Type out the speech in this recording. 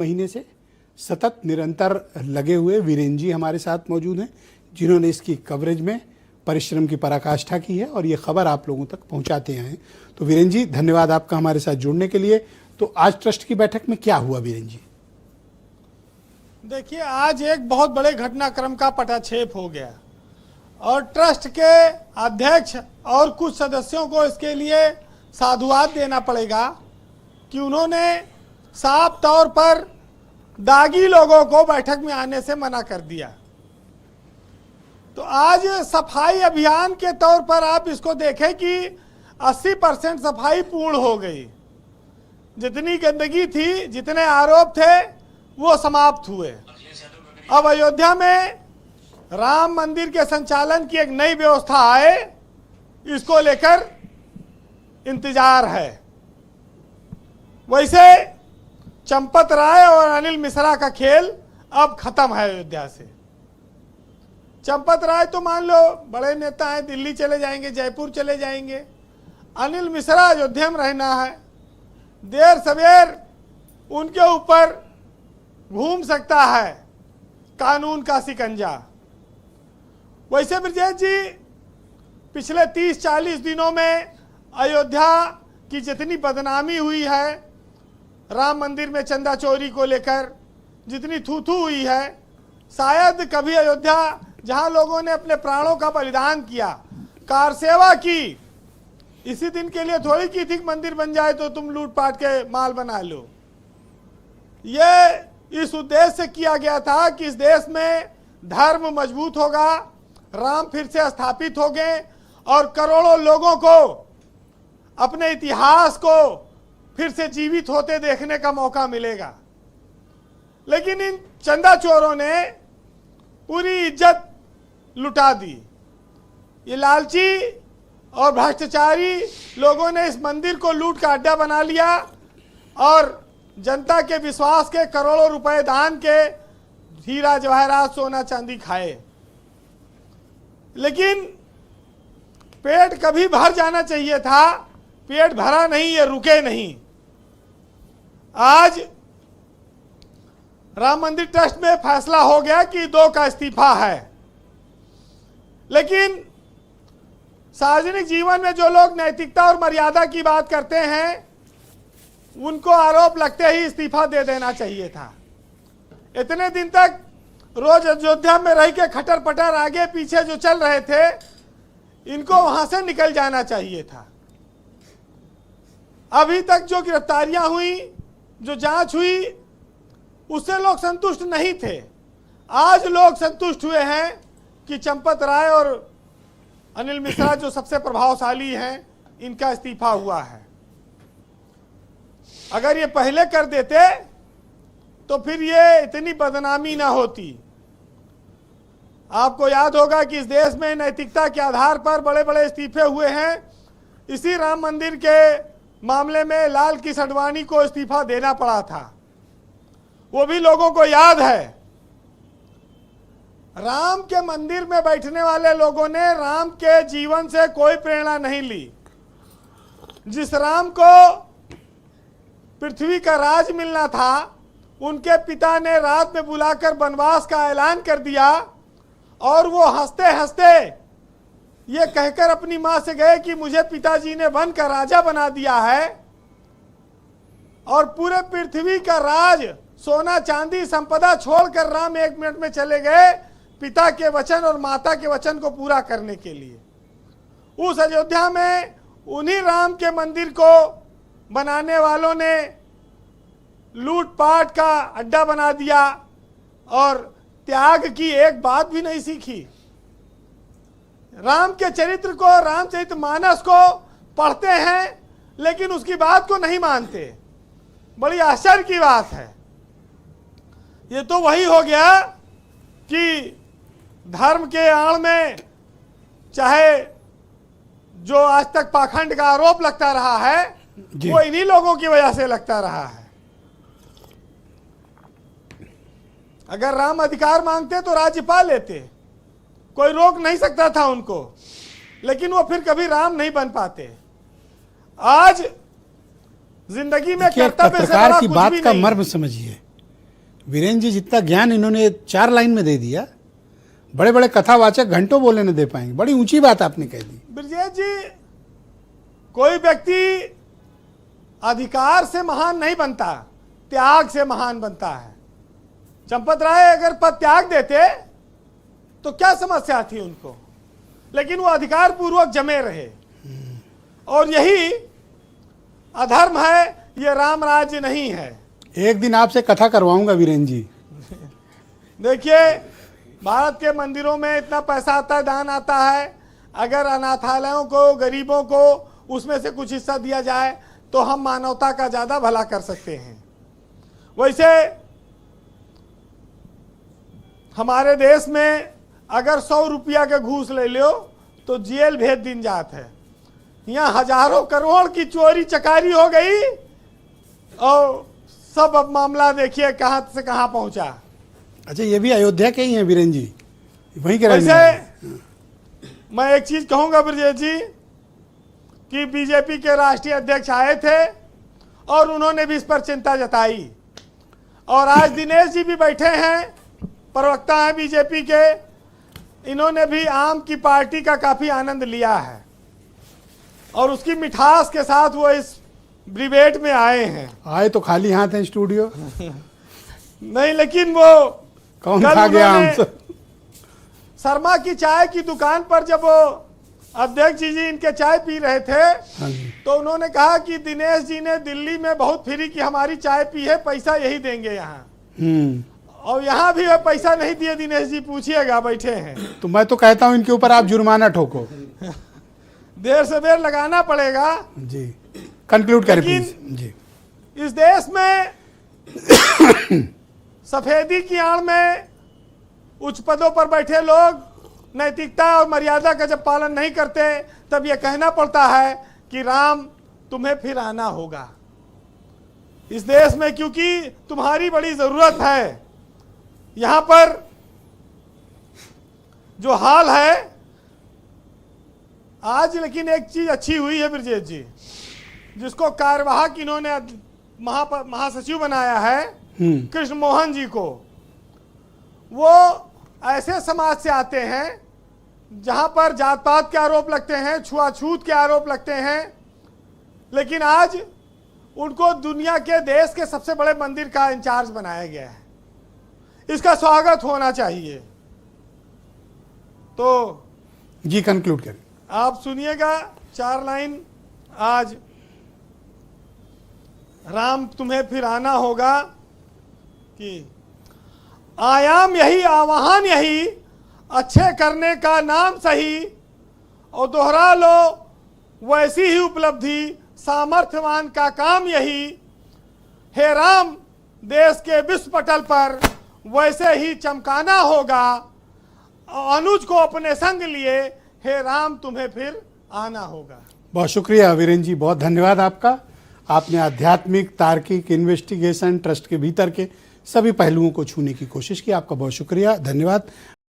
महीने से सतत निरंतर लगे हुए वीरेन जी हमारे साथ मौजूद हैं, जिन्होंने इसकी कवरेज में परिश्रम की पराकाष्ठा की है और ये खबर आप लोगों तक पहुंचाते हैं। तो वीरेन जी, धन्यवाद आपका हमारे साथ जुड़ने के लिए। तो आज ट्रस्ट की बैठक में क्या हुआ वीरेन जी? देखिए, आज एक बहुत बड़े घटनाक्रम का पटाक्षेप हो गया और ट्रस्ट के अध्यक्ष और कुछ सदस्यों को इसके लिए साधुवाद देना पड़ेगा कि उन्होंने साफ तौर पर दागी लोगों को बैठक में आने से मना कर दिया। तो आज सफाई अभियान के तौर पर आप इसको देखें कि 80% सफाई पूर्ण हो गई। जितनी गंदगी थी, जितने आरोप थे, वो समाप्त हुए। अब अयोध्या में राम मंदिर के संचालन की एक नई व्यवस्था आए, इसको लेकर इंतजार है। वैसे चंपत राय और अनिल मिश्रा का खेल अब खत्म है अयोध्या से। चंपत राय तो मान लो बड़े नेता हैं, दिल्ली चले जाएंगे, जयपुर चले जाएंगे। अनिल मिश्रा अयोध्या में रहना है, देर सवेर उनके ऊपर घूम सकता है कानून का शिकंजा। वैसे ब्रजेश जी, पिछले 30-40 दिनों में अयोध्या की जितनी बदनामी हुई है, राम मंदिर में चंदा चोरी को लेकर जितनी थू-थू हुई है, शायद कभी अयोध्या, जहां लोगों ने अपने प्राणों का बलिदान किया, कार सेवा की, इसी दिन के लिए थोड़ी की थी मंदिर बन जाए तो तुम लूटपाट के माल बना लो। ये इस उद्देश्य से किया गया था कि इस देश में धर्म मजबूत होगा, राम फिर से स्थापित हो गए और करोड़ों लोगों को अपने इतिहास को फिर से जीवित होते देखने का मौका मिलेगा। लेकिन इन चंदा चोरों ने पूरी इज्जत लुटा दी। ये लालची और भ्रष्टाचारी लोगों ने इस मंदिर को लूट का अड्डा बना लिया और जनता के विश्वास के करोड़ों रुपए दान के हीरा जवाहरात सोना चांदी खाए। लेकिन पेट कभी भर जाना चाहिए था, पेट भरा नहीं, ये रुके नहीं। आज राम मंदिर ट्रस्ट में फैसला हो गया कि 2 का इस्तीफा है। लेकिन सार्वजनिक जीवन में जो लोग नैतिकता और मर्यादा की बात करते हैं, उनको आरोप लगते ही इस्तीफा दे देना चाहिए था। इतने दिन तक रोज अयोध्या में रह के खटर पटर आगे पीछे जो चल रहे थे, इनको वहां से निकल जाना चाहिए था। अभी तक जो गिरफ्तारियां हुई, जो जांच हुई, उससे लोग संतुष्ट नहीं थे। आज लोग संतुष्ट हुए हैं कि चंपत राय और अनिल मिश्रा जो सबसे प्रभावशाली हैं, इनका इस्तीफा हुआ है। अगर ये पहले कर देते तो फिर ये इतनी बदनामी ना होती। आपको याद होगा कि इस देश में नैतिकता के आधार पर बड़े बड़े इस्तीफे हुए हैं। इसी राम मंदिर के मामले में लाल कृष्ण आडवाणी को इस्तीफा देना पड़ा था, वो भी लोगों को याद है। राम के मंदिर में बैठने वाले लोगों ने राम के जीवन से कोई प्रेरणा नहीं ली। जिस राम को पृथ्वी का राज मिलना था, उनके पिता ने रात में बुलाकर वनवास का ऐलान कर दिया और वो हंसते हंसते ये कहकर अपनी मां से गए कि मुझे पिताजी ने वन का राजा बना दिया है और पूरे पृथ्वी का राज, सोना चांदी संपदा छोड़कर राम 1 मिनट में चले गए पिता के वचन और माता के वचन को पूरा करने के लिए। उस अयोध्या में उन्हीं राम के मंदिर को बनाने वालों ने लूटपाट का अड्डा बना दिया और त्याग की एक बात भी नहीं सीखी। राम के चरित्र को, रामचरितमानस को पढ़ते हैं लेकिन उसकी बात को नहीं मानते। बड़ी आश्चर्य की बात है। ये तो वही हो गया कि धर्म के आड़ में चाहे जो आज तक पाखंड का आरोप लगता रहा है, वो इन्हीं लोगों की वजह से लगता रहा है। अगर राम अधिकार मांगते तो राज्य पा लेते, कोई रोक नहीं सकता था उनको, लेकिन वो फिर कभी राम नहीं बन पाते। आज जिंदगी में कर्तव्य से बड़ा की कुछ बात भी का नहीं। मर्म समझिए वीरेंद्र जी, जितना ज्ञान इन्होंने 4 लाइन में दे दिया, बड़े बड़े कथावाचक घंटों बोले न दे पाएंगे। बड़ी ऊंची बात आपने कह दी। ब्रजेश जी, कोई व्यक्ति अधिकार से महान नहीं बनता, त्याग से महान बनता है। चंपत राय अगर पद त्याग देते तो क्या समस्या थी उनको, लेकिन वो अधिकार पूर्वक जमे रहे, और यही अधर्म है, ये राम राज्य नहीं है। एक दिन आपसे कथा करवाऊंगा वीरेंद्र जी। देखिए, भारत के मंदिरों में इतना पैसा आता है, दान आता है, अगर अनाथालयों को, गरीबों को उसमें से कुछ हिस्सा दिया जाए तो हम मानवता का ज्यादा भला कर सकते हैं। वैसे हमारे देश में अगर 100 रुपया के घूस ले लो तो जेल भेज दिन जात है। यहाँ हजारों करोड़ की चोरी चकारी हो गई और सब अब मामला देखिए कहां से कहां पहुंचा। अच्छा, ये भी अयोध्या के ही हैं वीरेंद्र जी, वहीं के रहने वैसे वाले। मैं एक चीज कहूंगा ब्रजेश जी कि बीजेपी के राष्ट्रीय अध्यक्ष आए थे और उन्होंने भी इस पर चिंता जताई, और आज दिनेश जी भी बैठे हैं, प्रवक्ता हैं बीजेपी के, इन्होंने भी आम की पार्टी का काफी आनंद लिया है और उसकी मिठास के साथ वो इस डिबेट में आए हैं। आए तो खाली हाथ हैं स्टूडियो। नहीं, लेकिन वो कौन कल खा गया उन्होंने हमसे? शर्मा की चाय की दुकान पर जब वो अध्यक्ष जी इनके चाय पी रहे थे हाँ जी। तो उन्होंने कहा कि दिनेश जी ने दिल्ली में बहुत फ्री की हमारी चाय पी है, पैसा यही देंगे यहाँ, और यहाँ भी वे पैसा नहीं दिए दिनेश जी, पूछिएगा, बैठे हैं। तो मैं तो कहता हूं इनके ऊपर आप जुर्माना ठोको। देर से देर लगाना पड़ेगा जी, कंक्लूड करें लेकिन प्लीज। जी, इस देश में सफेदी की आड़ में उच्च पदों पर बैठे लोग नैतिकता और मर्यादा का जब पालन नहीं करते तब यह कहना पड़ता है कि राम तुम्हें फिर आना होगा इस देश में, क्योंकि तुम्हारी बड़ी जरूरत है। यहां पर जो हाल है आज, लेकिन एक चीज अच्छी हुई है ब्रजेश जी, जिसको कार्यवाहक इन्होंने महासचिव बनाया है कृष्ण मोहन जी को। वो ऐसे समाज से आते हैं जहां पर जात पात के आरोप लगते हैं, छुआछूत के आरोप लगते हैं, लेकिन आज उनको दुनिया के देश के सबसे बड़े मंदिर का इंचार्ज बनाया गया है। इसका स्वागत होना चाहिए। तो जी, कंक्लूड करें। आप सुनिएगा 4 लाइन। आज राम तुम्हें फिर आना होगा कि आयाम यही, आवाहन यही, अच्छे करने का नाम सही, और दोहरा लो वैसी ही उपलब्धि, सामर्थ्यवान का काम यही। हे राम, देश के विश्व पटल पर वैसे ही चमकाना होगा, अनुज को अपने संग लिए, हे राम तुम्हें फिर आना होगा। बहुत शुक्रिया वीरेंद्र जी, बहुत धन्यवाद आपका। आपने आध्यात्मिक, तार्किक, इन्वेस्टिगेशन, ट्रस्ट के भीतर के सभी पहलुओं को छूने की कोशिश की। आपका बहुत शुक्रिया, धन्यवाद।